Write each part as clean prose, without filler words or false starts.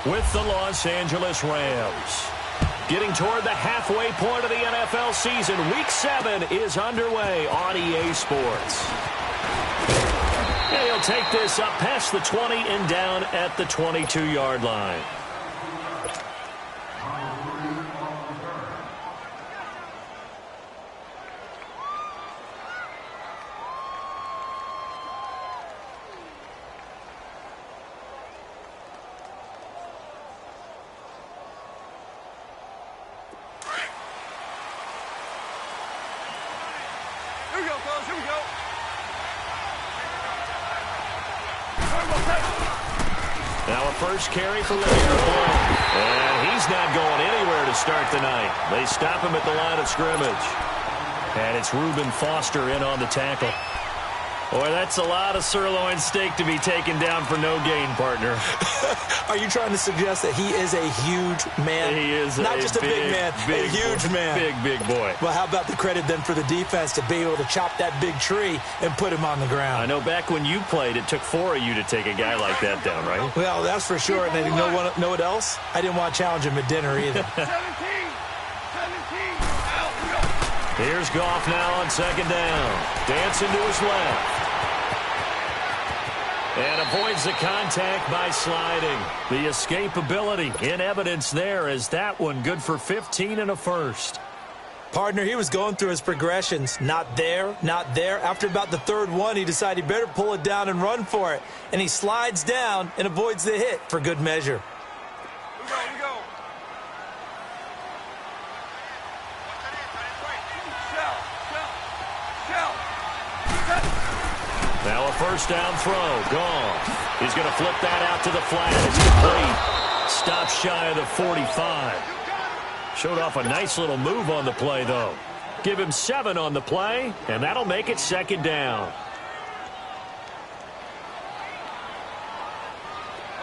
with the Los Angeles Rams. Getting toward the halfway point of the NFL season, Week 7 is underway on EA Sports. And he'll take this up past the 20 and down at the 22-yard line. Now a first carry for Le'Veon. And he's not going anywhere to start the night. They stop him at the line of scrimmage. And it's Reuben Foster in on the tackle. Boy, that's a lot of sirloin steak to be taken down for no gain, partner. Are you trying to suggest that he is a huge man? He is not just a big man, a huge man. Big boy. Well, how about the credit then for the defense to be able to chop that big tree and put him on the ground? I know back when you played, it took 4 of you to take a guy like that down, right? Well, that's for sure. And then you know what else? I didn't want to challenge him at dinner either. 17. Here's Goff now on second down. Dancing to his left. And avoids the contact by sliding. The escapability in evidence there as that one good for 15 and a first. Partner, he was going through his progressions. Not there, not there. After about the third one, he decided he better pull it down and run for it. And he slides down and avoids the hit for good measure. We go. Now a first down throw. Gone. He's going to flip that out to the flat. It's complete. Stop shy of the 45. Showed off a nice little move on the play, though. Give him 7 on the play, and that'll make it second down.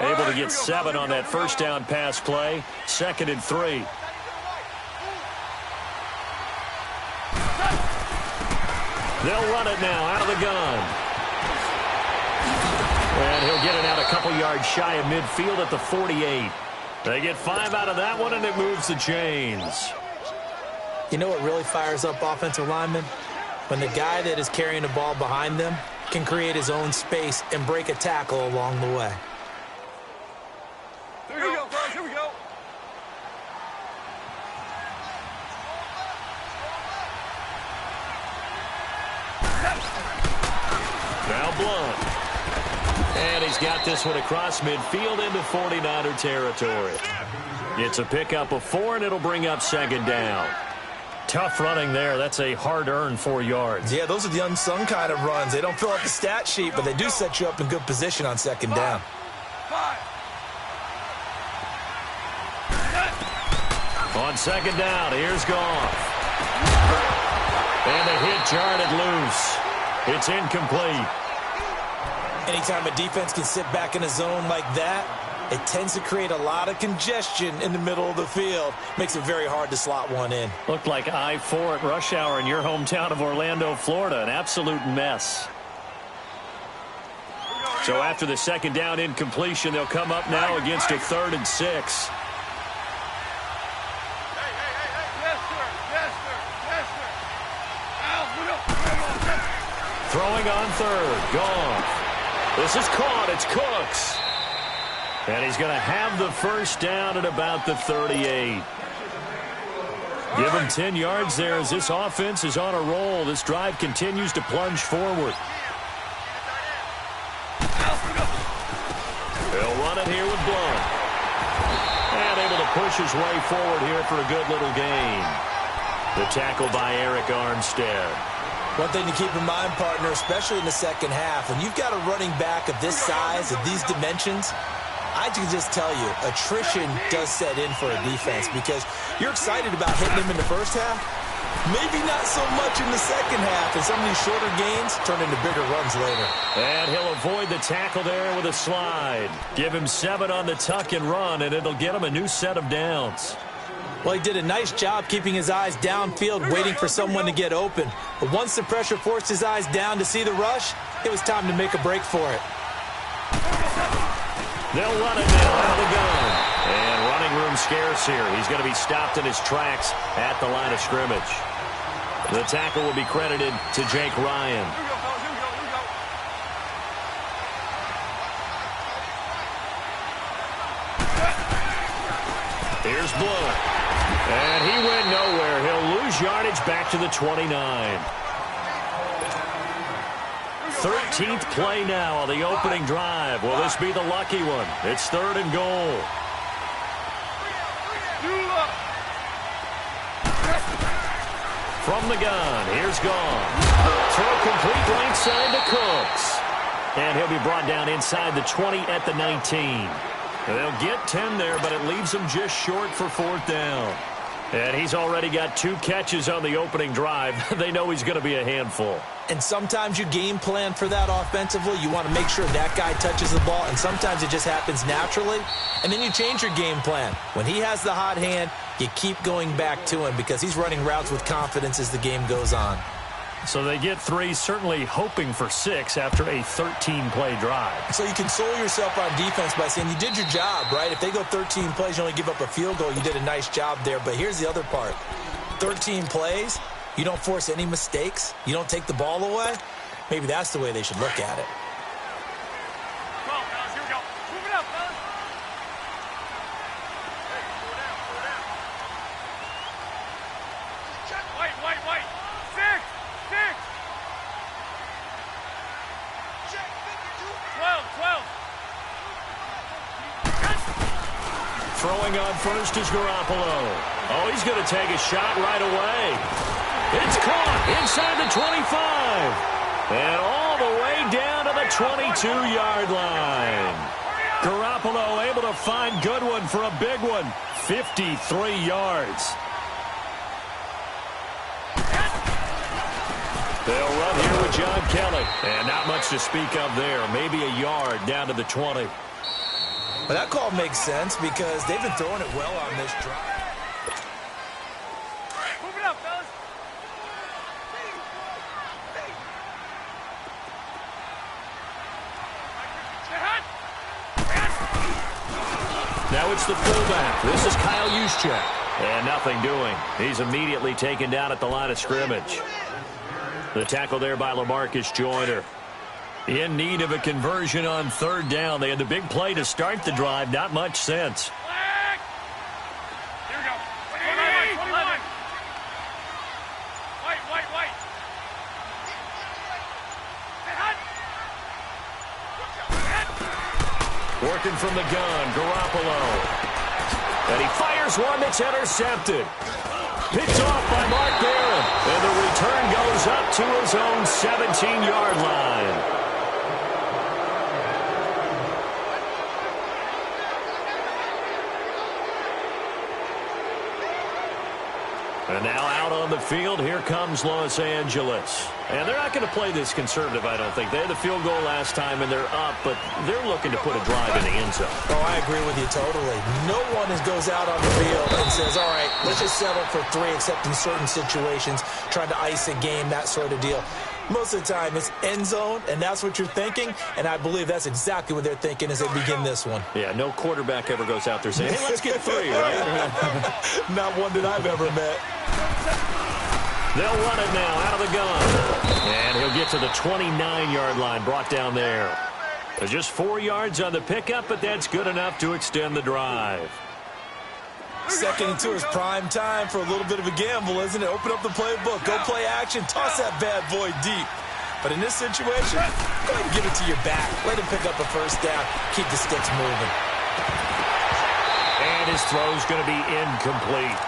Able to get 7 on that first down pass play. 2nd and 3. They'll run it now out of the gun. And he'll get it out a couple yards shy of midfield at the 48. They get 5 out of that one, and it moves the chains. You know what really fires up offensive linemen? When the guy that is carrying the ball behind them can create his own space and break a tackle along the way. Here we go, guys. Here we go. Now Blunt. And he's got this one across midfield into 49er territory. It's a pickup of 4, and it'll bring up second down. Tough running there. That's a hard-earned 4 yards. Yeah, those are the unsung kind of runs. They don't fill out the stat sheet, but they do set you up in good position on second down. 5. On second down, here's Goff. And the hit jarred it loose. It's incomplete. Anytime a defense can sit back in a zone like that, it tends to create a lot of congestion in the middle of the field. Makes it very hard to slot one in. Looked like I-4 at rush hour in your hometown of Orlando, Florida. An absolute mess. So after the second down incompletion, they'll come up now against a 3rd and 6. Throwing on 3rd. Goff. This is caught. It's Cooks. And he's going to have the first down at about the 38. Give him 10 yards there as this offense is on a roll. This drive continues to plunge forward. They'll run it here with Blunt. And able to push his way forward here for a good little gain. The tackle by Eric Armstead. One thing to keep in mind, partner, especially in the second half, when you've got a running back of this size, of these dimensions, I can just tell you, attrition does set in for a defense because you're excited about hitting him in the first half. Maybe not so much in the second half, and some of these shorter gains turn into bigger runs later. And he'll avoid the tackle there with a slide. Give him 7 on the tuck and run, and it'll get him a new set of downs. Well, he did a nice job keeping his eyes downfield, waiting for someone to get open. But once the pressure forced his eyes down to see the rush, it was time to make a break for it. They'll run it now out of the gun. loss here. He's going to be stopped in his tracks at the line of scrimmage. The tackle will be credited to Jake Ryan. Here we go, fellas. Here we go. Here we go. Here's Blood. And he went nowhere. He'll lose yardage back to the 29. 13th play now on the opening drive. Will this be the lucky one? It's 3rd and goal. From the gun, here's Gone. Throw complete right side to Cooks. And he'll be brought down inside the 20 at the 19. They'll get 10 there, but it leaves them just short for 4th down. And he's already got 2 catches on the opening drive. They know he's going to be a handful. And sometimes you game plan for that offensively. You want to make sure that guy touches the ball, and sometimes it just happens naturally. And then you change your game plan. When he has the hot hand, you keep going back to him because he's running routes with confidence as the game goes on. So they get 3, certainly hoping for 6 after a 13-play drive. So you console yourself on defense by saying you did your job, right? If they go 13 plays, you only give up a field goal, you did a nice job there. But here's the other part. 13 plays, you don't force any mistakes, you don't take the ball away. Maybe that's the way they should look at it. Come on, fellas. Here we go. Move it up, fellas. Hey, slow down. Slow down. Wait. 6. 12. Throwing on first is Garoppolo. Oh, he's going to take a shot right away. It's caught inside the 25. And all the way down to the 22-yard line. Garoppolo able to find Goodwin for a big one. 53 yards. They'll run here with John Kelly. And not much to speak of there. Maybe a yard down to the 20. But that call makes sense because they've been throwing it well on this drive. Move it up, fellas. Now it's the fullback. This is Kyle Juszczyk. And nothing doing. He's immediately taken down at the line of scrimmage. The tackle there by LaMarcus Joyner. In need of a conversion on 3rd down. They had the big play to start the drive. Not much sense. Here we go. 21. Wait. Working from the gun, Garoppolo. And he fires one that's intercepted. Picked off by Mark Barron. And the return goes up to his own 17-yard line. And now out on the field, here comes Los Angeles. And they're not going to play this conservative, I don't think. They had the field goal last time, and they're up, but they're looking to put a drive in the end zone. Oh, I agree with you totally. No one goes out on the field and says, all right, let's just settle for 3, except in certain situations, trying to ice a game, that sort of deal. Most of the time, it's end zone, and that's what you're thinking, and I believe that's exactly what they're thinking as they begin this one. Yeah, no quarterback ever goes out there saying, hey, let's get 3, right? Not one that I've ever met. They'll run it now out of the gun. And he'll get to the 29-yard line, brought down there. There's just 4 yards on the pickup, but that's good enough to extend the drive. Second into his prime time for a little bit of a gamble, isn't it? Open up the playbook, go play action, toss that bad boy deep. But in this situation, go ahead and give it to your back. Let him pick up a 1st down, keep the sticks moving. And his throw's going to be incomplete.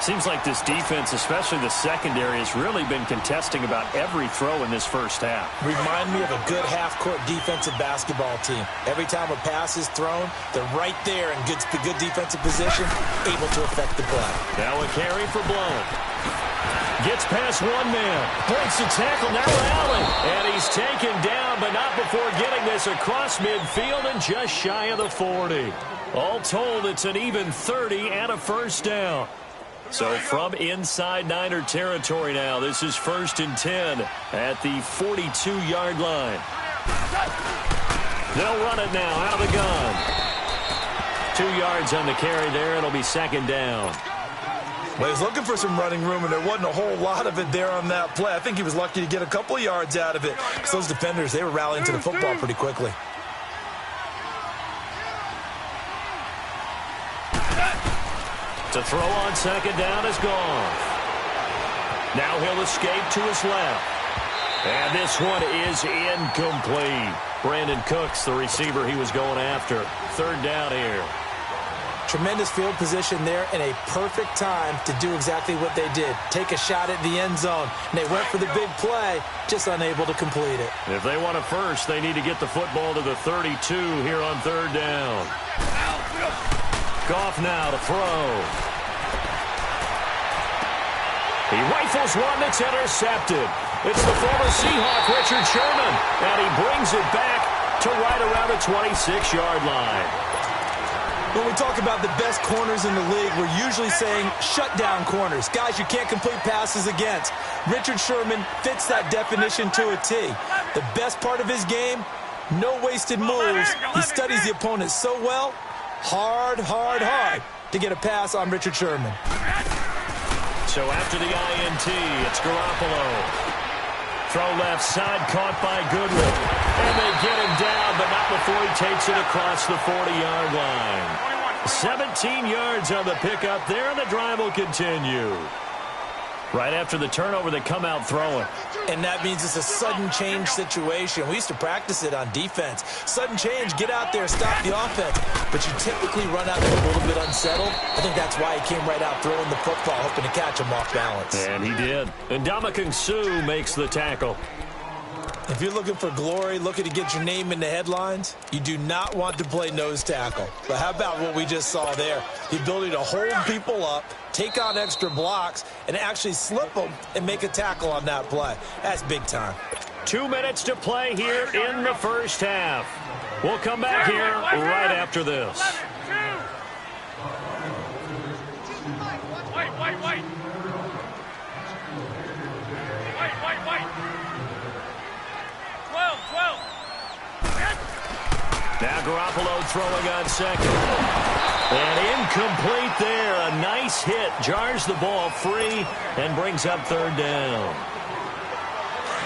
Seems like this defense, especially the secondary, has really been contesting about every throw in this first half. Remind me of a good half-court defensive basketball team. Every time a pass is thrown, they're right there in good defensive position, able to affect the play. Now a carry for Blount. Gets past one man. Breaks the tackle. Now Allen. And he's taken down, but not before getting this across midfield and just shy of the 40. All told, it's an even 30 and a 1st down. So from inside Niner territory now, this is 1st and 10 at the 42-yard line. They'll run it now out of the gun. To 2 yards on the carry there. It'll be second down. Well, he was looking for some running room, and there wasn't a whole lot of it there on that play. I think he was lucky to get a couple of yards out of it. So those defenders, they were rallying to the football pretty quickly. To throw on second down is gone. Now he'll escape to his left. And this one is incomplete. Brandon Cooks, the receiver he was going after. Third down here. Tremendous field position there and a perfect time to do exactly what they did. Take a shot at the end zone. And they went for the big play, just unable to complete it. If they want a first, they need to get the football to the 32 here on third down. Goff now to throw. He rifles one that's intercepted. It's the former Seahawk, Richard Sherman, and he brings it back to right around the 26-yard line. When we talk about the best corners in the league, we're usually saying shutdown corners, guys you can't complete passes against. Richard Sherman fits that definition to a T. The best part of his game, no wasted moves. He studies the opponent so well, hard to get a pass on Richard Sherman. So after the INT, it's Garoppolo. Throw left side, caught by Goodwin. And they get him down, but not before he takes it across the 40-yard line. 17 yards on the pickup there, and the drive will continue. Right after the turnover, they come out throwing. And that means it's a sudden change situation. We used to practice it on defense. Sudden change, get out there, stop the offense. But you typically run out there a little bit unsettled. I think that's why he came right out throwing the football, hoping to catch him off balance. And he did. And Ndamukong Suh makes the tackle. If you're looking for glory, looking to get your name in the headlines, you do not want to play nose tackle. But how about what we just saw there? The ability to hold people up, take on extra blocks, and actually slip them and make a tackle on that play. That's big time. 2 minutes to play here in the first half. We'll come back here right after this. Wait. Now Garoppolo throwing on second. And incomplete there. A nice hit. Jars the ball free and brings up third down.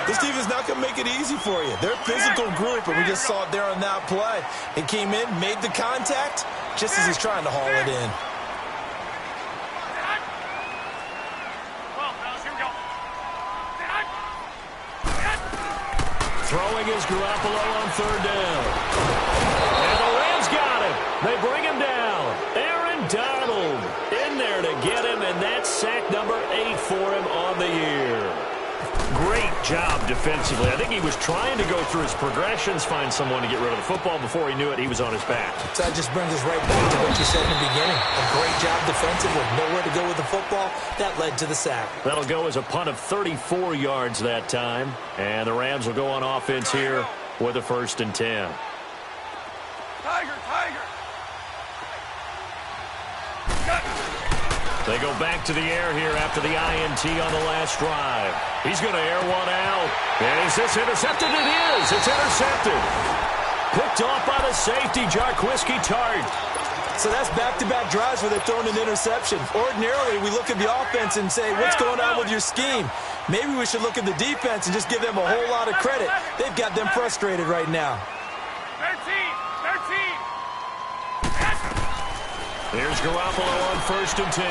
This team is not going to make it easy for you. They're a physical group, and we just saw it there on that play. It came in, made the contact, just as he's trying to haul it in. Throwing is Garoppolo on third down. And the Rams got him. They bring him down. Aaron Donald in there to get him, and that's sack number 8 for him on the year. Great job defensively. I think he was trying to go through his progressions, find someone to get rid of the football. Before he knew it, he was on his back. So that just brings us right back to what you said in the beginning. A great job defensively. Nowhere to go with the football. That led to the sack. That'll go as a punt of 34 yards that time. And the Rams will go on offense here with a 1st and 10. Tiger. They go back to the air here after the INT on the last drive. He's going to air one out. And is this intercepted? It is. It's intercepted. Picked off by the safety, Jarquiski Tart. So that's back-to-back drives where they're throwing an interception. Ordinarily, we look at the offense and say, what's going on with your scheme? Maybe we should look at the defense and just give them a whole lot of credit. They've got them frustrated right now. 13. Here's Garoppolo on 1st and 10.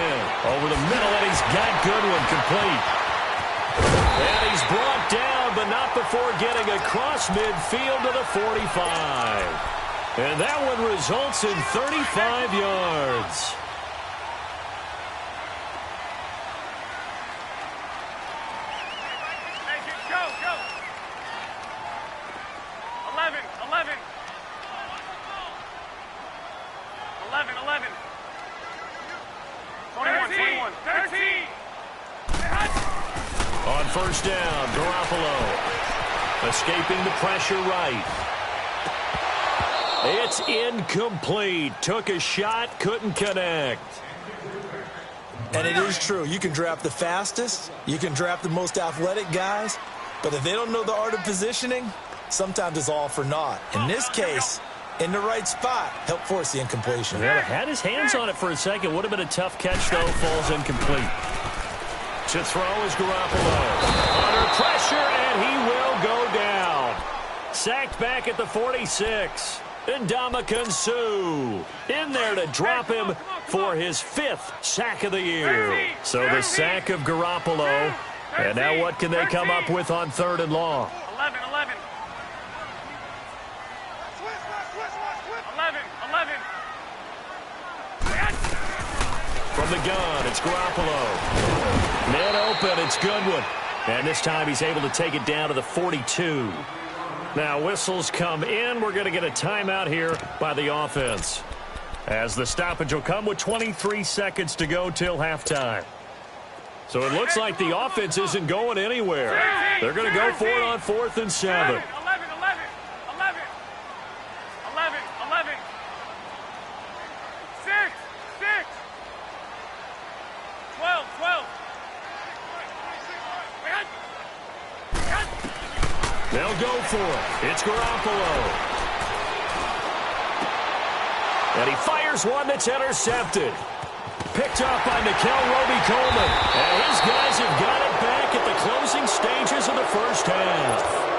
Over the middle, and he's got Goodwin complete. And he's brought down, but not before getting across midfield to the 45. And that one results in 35 yards. Go. 11. 21. 13. On 1st down, Garoppolo escaping the pressure right. It's incomplete. Took a shot, couldn't connect. And it is true. You can draft the fastest. You can draft the most athletic guys. But if they don't know the art of positioning, sometimes it's all for naught. In this case, in the right spot. Helped force the incompletion. Yeah, had his hands on it for a second. Would have been a tough catch, though. Falls incomplete. To throw is Garoppolo. Under pressure, and he will go down. Sacked back at the 46. Ndamukong Suh in there to drop him for his 5th sack of the year. So the sack of Garoppolo. And now what can they come up with on 3rd and long? 11. 11. From the gun, it's Garoppolo. Man open, it's Goodwin. And this time he's able to take it down to the 42. Now whistles come in. We're going to get a timeout here by the offense, as the stoppage will come with 23 seconds to go till halftime. So it looks like the offense isn't going anywhere. They're going to go for it on 4th and 7. 11. 6. 12. They'll go for it. It's Garoppolo. And he fires one that's intercepted. Picked off by Nickel Roby-Coleman. And his guys have got it back at the closing stages of the first half.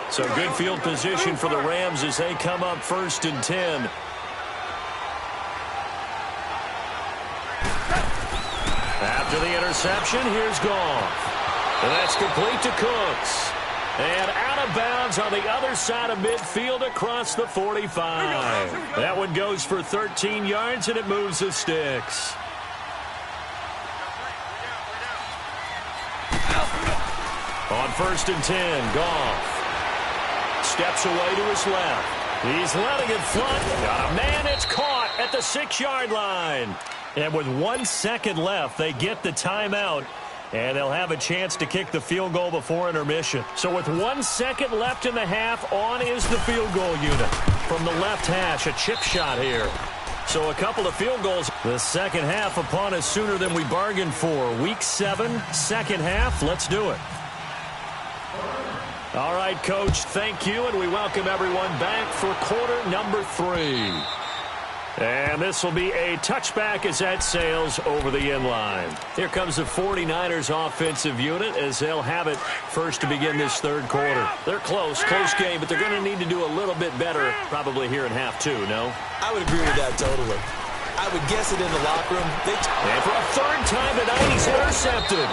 So good field position for the Rams as they come up 1st and 10. After the interception, here's Goff. And that's complete to Cooks. And out of bounds on the other side of midfield across the 45. That one goes for 13 yards, and it moves the sticks. On 1st and 10, Goff steps away to his left. He's letting it fly. Got a man, it's caught at the 6-yard line. And with 1 second left, they get the timeout, and they'll have a chance to kick the field goal before intermission. So with 1 second left in the half, on is the field goal unit. From the left hash, a chip shot here. So a couple of field goals. The second half upon us sooner than we bargained for. Week 7, second half. Let's do it. All right, Coach, thank you, and we welcome everyone back for quarter number 3. And this will be a touchback as that sails over the inline. Here comes the 49ers offensive unit as they'll have it first to begin this 3rd quarter. They're close game, but they're going to need to do a little bit better probably here in half 2, no? I would agree with that totally. I would guess it in the locker room. And for a 3rd time tonight, he's intercepted.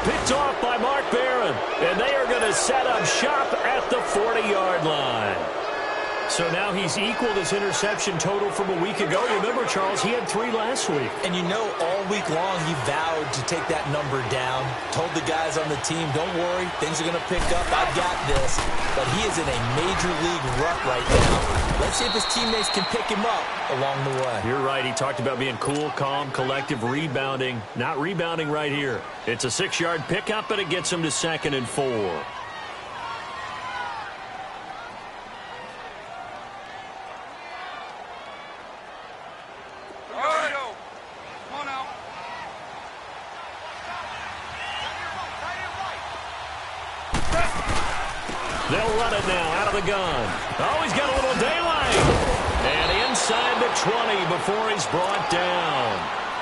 Picked off by Mark Barron, and they are going to set up shop at the 40-yard line. So now he's equaled his interception total from a week ago. Remember, Charles, he had 3 last week. And you know, all week long he vowed to take that number down. Told the guys on the team, don't worry, things are going to pick up. I've got this. But he is in a major league rut right now. Let's see if his teammates can pick him up along the way. You're right. He talked about being cool, calm, collective, rebounding. Not rebounding right here. It's a 6-yard pickup, but it gets him to 2nd and 4. They'll run it now out of the gun. Oh, he's got a little daylight. And inside the 20 before he's brought down.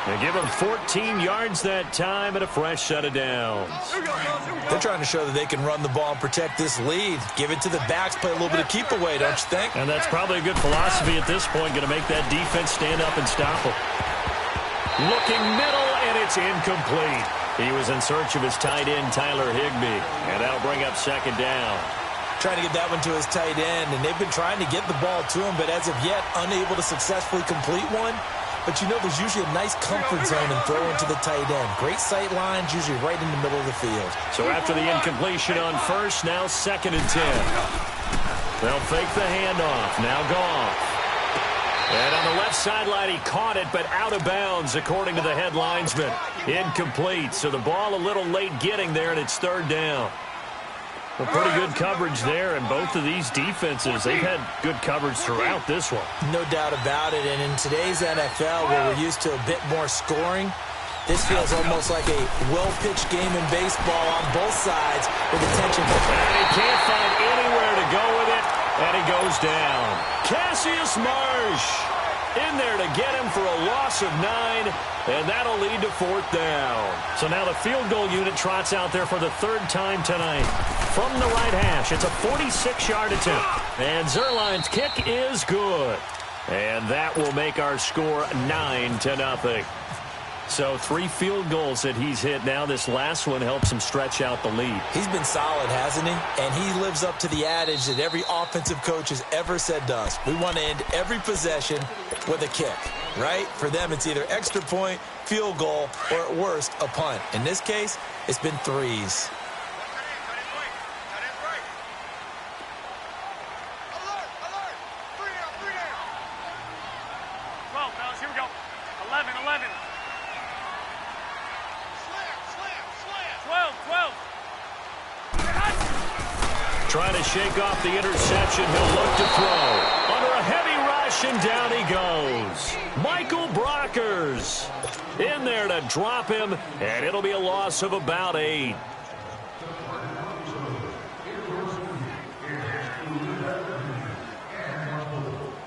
They give him 14 yards that time and a fresh set of downs. They're trying to show that they can run the ball and protect this lead. Give it to the backs, play a little bit of keep away, don't you think? And that's probably a good philosophy at this point, going to make that defense stand up and stop him. Looking middle, and it's incomplete. He was in search of his tight end, Tyler Higbee, and that'll bring up 2nd down. Trying to get that one to his tight end, and they've been trying to get the ball to him, but as of yet, unable to successfully complete one. But you know, there's usually a nice comfort zone in throwing to the tight end. Great sight lines, usually right in the middle of the field. So after the incompletion on first, now 2nd and 10. They'll fake the handoff. Now Goff. And on the left sideline, he caught it, but out of bounds, according to the head linesman. Incomplete, so the ball a little late getting there, and it's 3rd down. Well, pretty good coverage there, and both of these defenses, they've had good coverage throughout this one. No doubt about it, and in today's NFL, where we're used to a bit more scoring, this feels almost like a well-pitched game in baseball on both sides with attention. And he can't find anywhere to go with it, and he goes down. Cassius Marsh in there to get him for a loss of 9, and that'll lead to 4th down. So now the field goal unit trots out there for the 3rd time tonight. From the right hash, it's a 46-yard attempt. And Zerline's kick is good. And that will make our score 9-0. So 3 field goals that he's hit now. This last one helps him stretch out the lead. He's been solid, hasn't he? And he lives up to the adage that every offensive coach has ever said to us. We want to end every possession with a kick, right? For them, it's either extra point, field goal, or at worst, a punt. In this case, it's been 3s. Trying to shake off the interception. He'll look to throw. Under a heavy rush, and down he goes. Michael Brockers in there to drop him, and it'll be a loss of about 8.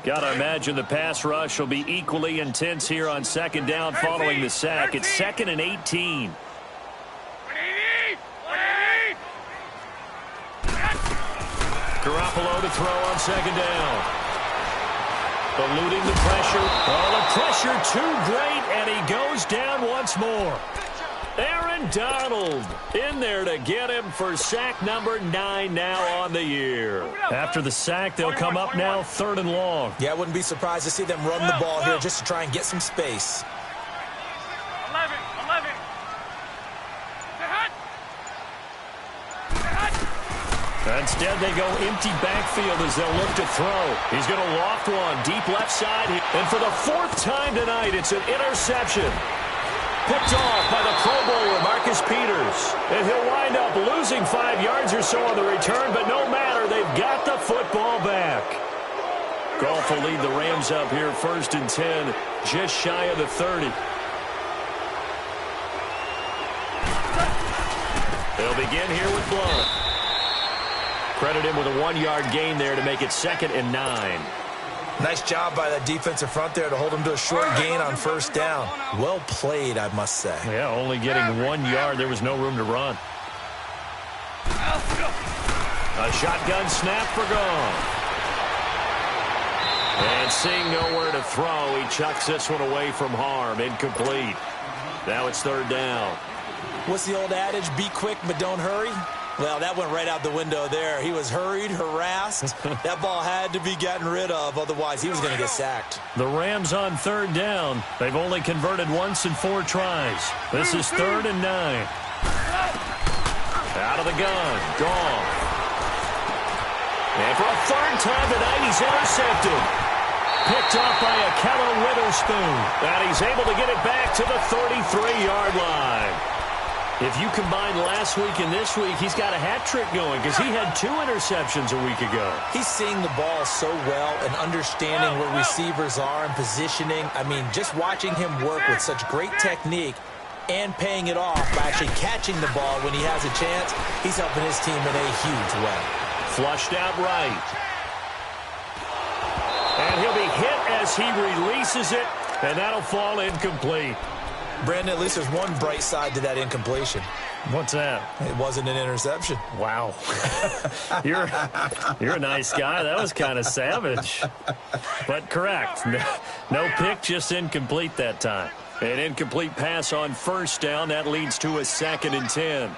Gotta imagine the pass rush will be equally intense here on 2nd down following the sack. It's 2nd and 18. Garoppolo to throw on 2nd down. Eluding the pressure. Oh, the pressure too great, and he goes down once more. Aaron Donald in there to get him for sack number 9 now on the year. After the sack, they'll come up now 3rd and long. Yeah, I wouldn't be surprised to see them run the ball here just to try and get some space. 11. Instead, they go empty backfield as they'll look to throw. He's going to loft one deep left side. And for the 4th time tonight, it's an interception. Picked off by the Pro Bowler, Marcus Peters. And he'll wind up losing 5 yards or so on the return, but no matter, they've got the football back. Goff will lead the Rams up here 1st and 10, just shy of the 30. They'll begin here with Blunt. Credit him with a 1-yard gain there to make it 2nd and 9. Nice job by that defensive front there to hold him to a short gain on 1st down. Well played, I must say. Yeah, only getting 1 yard. There was no room to run. A shotgun snap for Goff. And seeing nowhere to throw, he chucks this one away from harm. Incomplete. Now it's 3rd down. What's the old adage? Be quick, but don't hurry. Well, that went right out the window there. He was hurried, harassed. That ball had to be gotten rid of, otherwise he was going to get sacked. The Rams on 3rd down. They've only converted once in 4 tries. This is 3rd and 9. Out of the gun, Goff. And for a 3rd time tonight, he's intercepted. Picked off by a Keller Witherspoon. And he's able to get it back to the 33-yard line. If you combine last week and this week, he's got a hat trick going because he had 2 interceptions a week ago. He's seeing the ball so well and understanding where receivers are and positioning. I mean, just watching him work with such great technique and paying it off by actually catching the ball when he has a chance, he's helping his team in a huge way. Flushed out right. And he'll be hit as he releases it, and that'll fall incomplete. Brandon, at least there's one bright side to that incompletion. What's that? It wasn't an interception. Wow. You're a nice guy. That was kind of savage. But correct. No pick, just incomplete that time. An incomplete pass on 1st down. That leads to a 2nd and 10.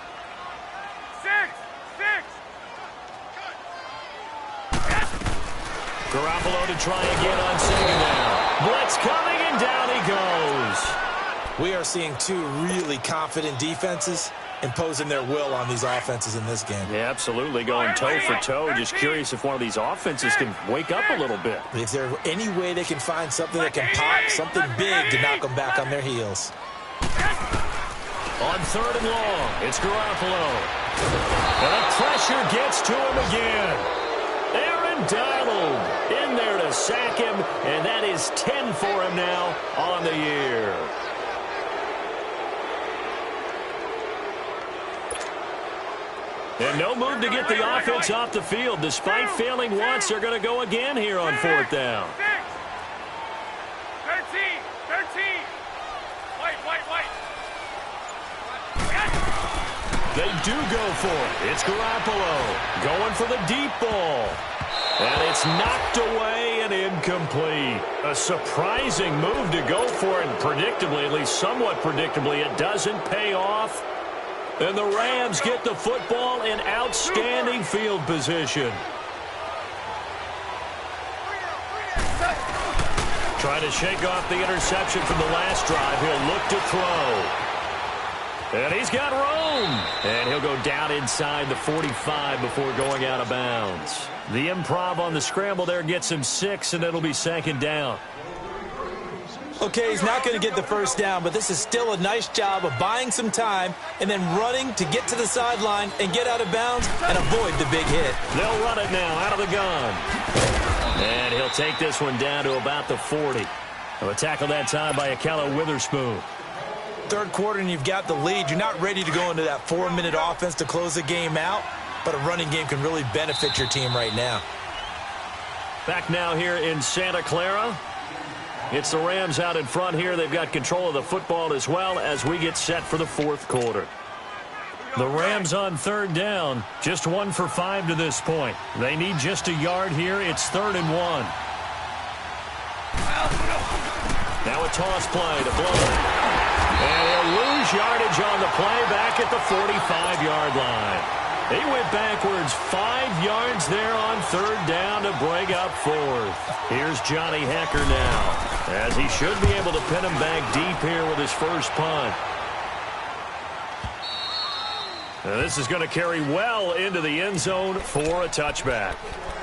6. Garoppolo to try again on 2nd down. Blitz coming, and down he goes. We are seeing 2 really confident defenses imposing their will on these offenses in this game. Yeah, absolutely, going toe for toe. Just curious if one of these offenses can wake up a little bit. Is there any way they can find something that can pop, something big to knock them back on their heels? On 3rd and long, it's Garoppolo. And the pressure gets to him again. Aaron Donald in there to sack him, and that is 10 for him now on the year. And no move to get the offense off the field. Despite failing once, they're going to go again here on 4th down. 13. White. They do go for it. It's Garoppolo going for the deep ball. And it's knocked away and incomplete. A surprising move to go for it. And predictably, at least somewhat predictably, it doesn't pay off. And the Rams get the football in outstanding field position. Trying to shake off the interception from the last drive. He'll look to throw. And he's got room. And he'll go down inside the 45 before going out of bounds. The improv on the scramble there gets him 6, and it'll be 2nd down. Okay, he's not going to get the first down, but this is still a nice job of buying some time and then running to get to the sideline and get out of bounds and avoid the big hit. They'll run it now out of the gun. And he'll take this one down to about the 40. A tackle that time by Akella Witherspoon. 3rd quarter and you've got the lead. You're not ready to go into that 4-minute offense to close the game out, but a running game can really benefit your team right now. Back now here in Santa Clara. It's the Rams out in front here. They've got control of the football as well as we get set for the 4th quarter. The Rams on 3rd down, just 1 for 5 to this point. They need just a yard here. It's 3rd and 1. Now a toss play to Blood. And he'll lose yardage on the play back at the 45-yard line. He went backwards 5 yards there on 3rd down to bring up 4th. Here's Johnny Hecker now, as he should be able to pin him back deep here with his first punt. Now this is going to carry well into the end zone for a touchback.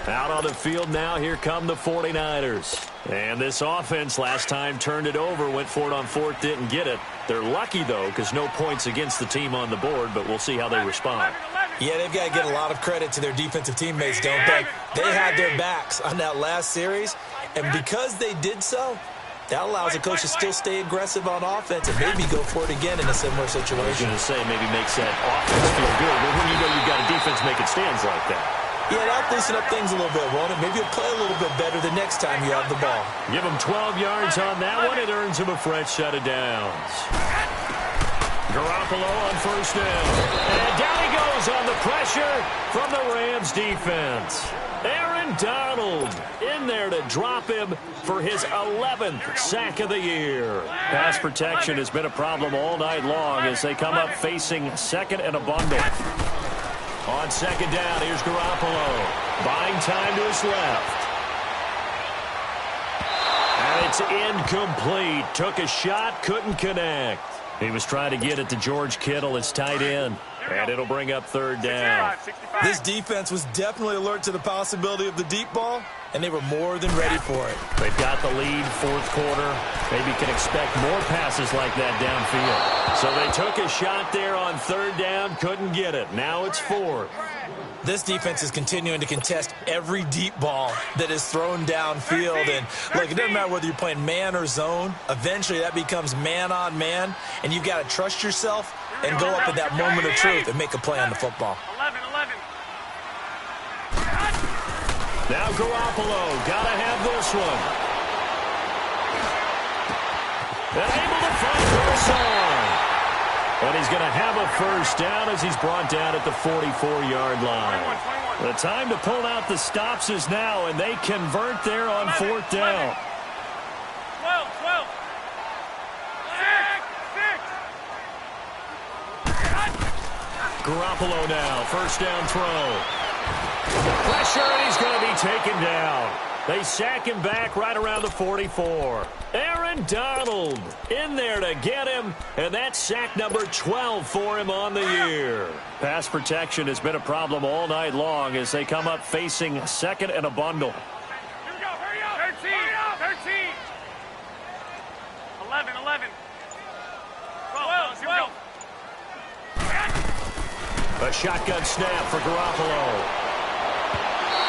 Out on the field now, here come the 49ers. And this offense last time turned it over, went for it on 4th, didn't get it. They're lucky, though, because no points against the team on the board, but we'll see how they respond. Yeah, they've got to get a lot of credit to their defensive teammates, don't they? They had their backs on that last series, and because they did so, that allows the coach to still stay aggressive on offense and maybe go for it again in a similar situation. I was going to say maybe makes that offense feel good, but when you know you've got a defense making stands like that. Yeah, that'll loosen up things a little bit, won't it? Maybe you'll play a little bit better the next time you have the ball. Give him 12 yards on that one. It earns him a fresh set of downs. Garoppolo on 1st down. And down he goes on the pressure from the Rams defense. Aaron Donald in there to drop him for his 11th sack of the year. Pass protection has been a problem all night long as they come up facing 2nd and a bundle. On 2nd down, here's Garoppolo. Buying time to his left. And it's incomplete. Took a shot, couldn't connect. He was trying to get it to George Kittle, his tight end. And it'll bring up 3rd down. This defense was definitely alert to the possibility of the deep ball, and they were more than ready for it. They've got the lead, 4th quarter. Maybe can expect more passes like that downfield. So they took a shot there on 3rd down, couldn't get it. Now it's 4th. This defense is continuing to contest every deep ball that is thrown downfield. And look, it doesn't matter whether you're playing man or zone. Eventually that becomes man on man, and you've got to trust yourself and go up at that moment of truth and make a play on the football. 11. Now Garoppolo, gotta have this one. And able to find Wilson. And he's going to have a first down as he's brought down at the 44-yard line. The time to pull out the stops is now, and they convert there on 4th down. 12. Garoppolo now, first down throw. Pressure, and he's going to be taken down. They sack him back right around the 44. Aaron Donald in there to get him, and that's sack number 12 for him on the year. Pass protection has been a problem all night long as they come up facing 2nd and a bundle. Here we go, hurry up. 13. 11. 12. Here we go. A shotgun snap for Garoppolo.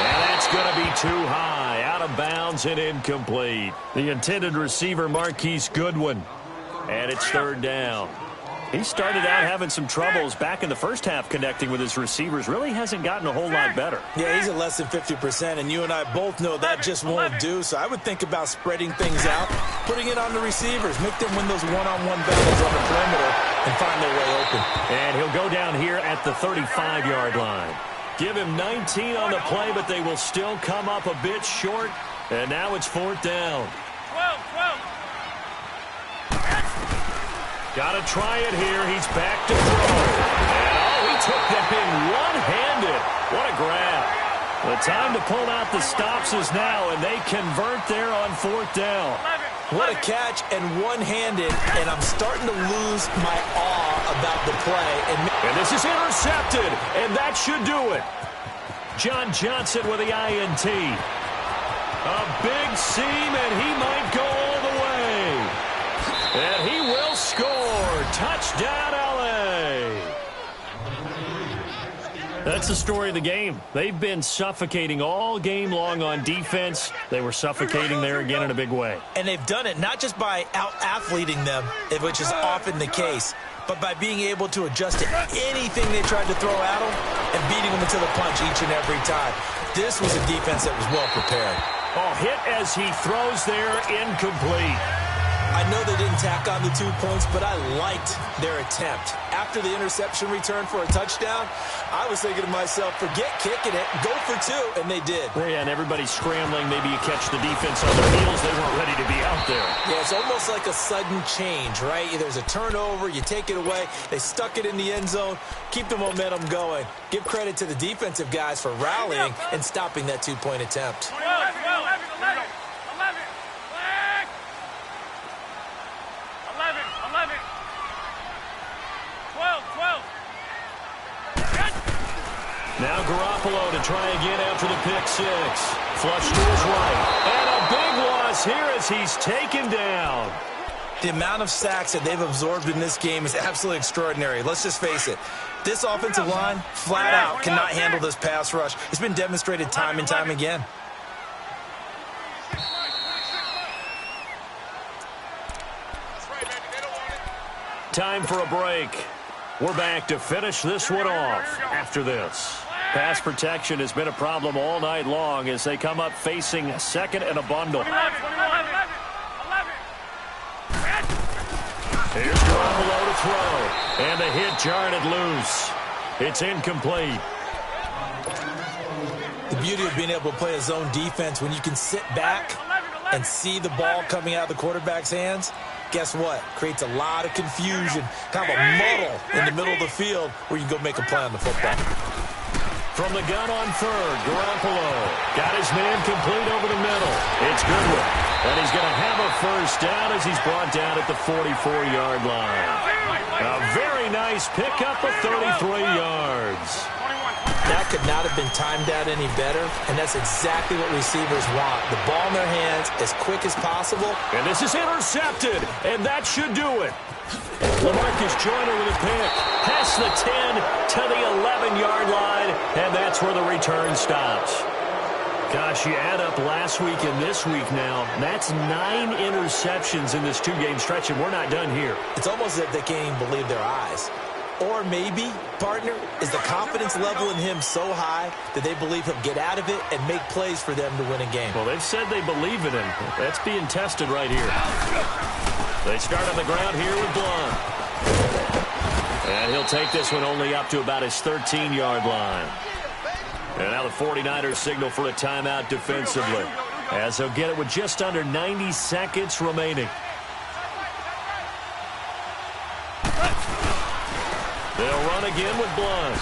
And that's going to be too high, out of bounds and incomplete. The intended receiver, Marquise Goodwin. And it's third down. He started out having some troubles back in the first half connecting with his receivers. Really hasn't gotten a whole lot better. Yeah, he's at less than 50%, and you and I both know that just won't do. So I would think about spreading things out, putting it on the receivers, make them win those one-on-one battles on the perimeter, and find their way open. And he'll go down here at the 35-yard line. Give him 19 on the play, but they will still come up a bit short. And now it's fourth down. 12. Got to try it here. He's back to throw. And, he took that in one-handed. What a grab. The time to pull out the stops is now, and they convert there on fourth down. What a catch and one-handed, and I'm starting to lose my awe about the play. And this is intercepted, and that should do it. John Johnson with the INT. A big seam, and he might go all the way. And he will score. Touchdown, L.A. That's the story of the game. They've been suffocating all game long on defense. They were suffocating there again in a big way. And they've done it not just by out-athleting them, which is often the case, but by being able to adjust to anything they tried to throw at them and beating them into the punch each and every time. This was a defense that was well prepared. Hit as he throws there, incomplete. I know they didn't tack on the 2 points, but I liked their attempt. After the interception return for a touchdown, I was thinking to myself, forget kicking it, go for 2, and they did. Well, yeah, and everybody's scrambling. Maybe you catch the defense on their heels. They weren't ready to be out there. Yeah, it's almost like a sudden change, right? There's a turnover, you take it away, they stuck it in the end zone, keep the momentum going. Give credit to the defensive guys for rallying and stopping that 2-point attempt. 12. Now Garoppolo to try again after the pick six. Flush to his right. And a big loss here as he's taken down. The amount of sacks that they've absorbed in this game is absolutely extraordinary. Let's just face it. This offensive line, flat out, cannot handle this pass rush. It's been demonstrated time and time again. Time for a break. We're back to finish this one off after this. Pass protection has been a problem all night long as they come up facing second and a bundle. Here's Garoppolo to throw. And the hit jarred it loose. It's incomplete. The beauty of being able to play a zone defense when you can sit back and see the ball coming out of the quarterback's hands, guess what? Creates a lot of confusion, kind of a muddle in the middle of the field where you can go make a play on the football. From the gun on third, Garoppolo got his man complete over the middle. It's Goodwin. And he's going to have a first down as he's brought down at the 44-yard line. A very nice pickup of 33 yards. That could not have been timed out any better, and that's exactly what receivers want. The ball in their hands as quick as possible. And this is intercepted, and that should do it. LaMarcus Joyner with a pick. Past the 10 to the 11-yard line, and that's where the return stops. Gosh, you add up last week and this week now, that's 9 interceptions in this 2-game stretch, and we're not done here. It's almost as if they can't even believe their eyes. Or maybe, partner, is the confidence level in him so high that they believe he'll get out of it and make plays for them to win a game. Well, they've said they believe in him. That's being tested right here. They start on the ground here with Blunt. And he'll take this one only up to about his 13-yard line. And now the 49ers signal for a timeout defensively, as they'll get it with just under 90 seconds remaining. They'll run again with Blunt.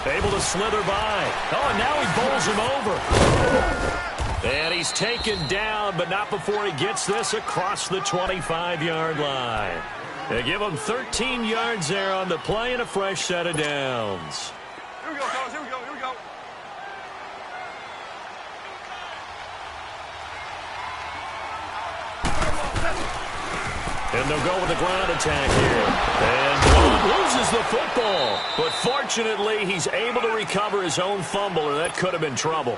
Able to slither by. Oh, and now he bowls him over. And he's taken down, but not before he gets this across the 25-yard line. They give him 13 yards there on the play and a fresh set of downs. Here we go, fellas. Here we go. And they'll go with a ground attack here. And Gordon loses the football. But fortunately, he's able to recover his own fumble, or that could have been trouble.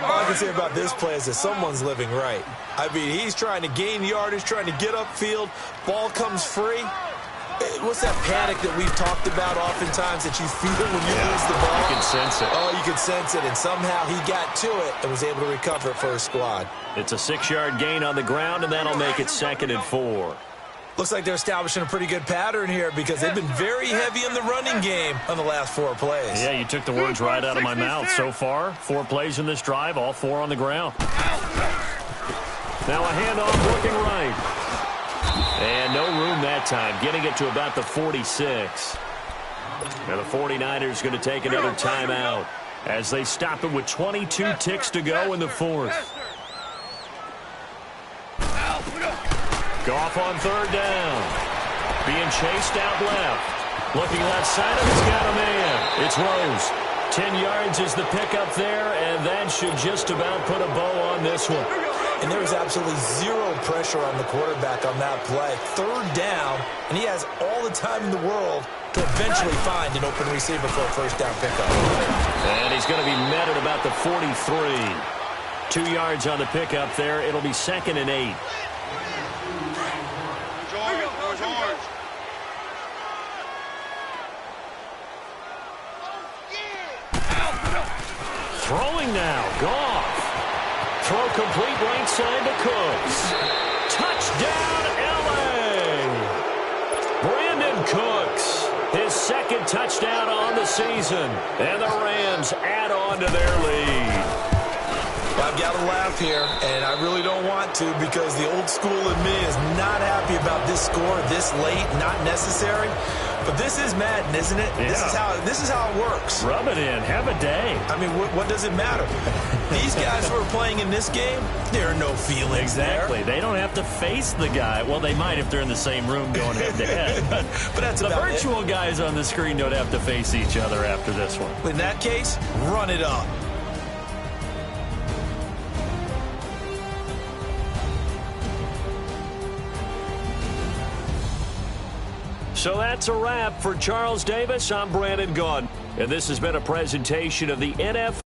All I can say about this play is that someone's living right. I mean, he's trying to gain yardage, trying to get upfield. Ball comes free. What's that panic that we've talked about oftentimes that you feel when you lose the ball? You can sense it. Oh, you can sense it. And somehow he got to it and was able to recover it for his squad. It's a 6-yard gain on the ground, and that'll make it 2nd and 4. Looks like they're establishing a pretty good pattern here because they've been very heavy in the running game on the last 4 plays. Yeah, you took the words right out of my mouth. So far, 4 plays in this drive, all 4 on the ground. Now a handoff looking right. And no room that time, getting it to about the 46. Now the 49ers going to take another timeout as they stop it with 22 ticks to go in the 4th. Goff on 3rd down. Being chased out left. Looking left side of it's got a man. It's Rose. 10 yards is the pickup there, and that should just about put a bow on this one. And there was absolutely zero pressure on the quarterback on that play. 3rd down, and he has all the time in the world to eventually find an open receiver for a 1st down pickup. And he's going to be met at about the 43. 2 yards on the pickup there. It'll be 2nd and 8. Throwing now, Goff. Throw complete right side to Cooks. Touchdown, L.A. Brandon Cooks, his 2nd touchdown on the season. And the Rams add on to their lead. I've got to laugh here, and I really don't want to because the old school in me is not happy about this score this late, not necessary. But this is Madden, isn't it? Yeah. This is how it works. Rub it in. Have a day. I mean, what does it matter? These guys who are playing in this game, there are no feelings Exactly. there. They don't have to face the guy. Well, they might if they're in the same room going head-to-head. But that's the about virtual guys on the screen don't have to face each other after this one. In that case, run it up. So that's a wrap for Charles Davis. I'm Brandon Gaudin, and this has been a presentation of the NFL.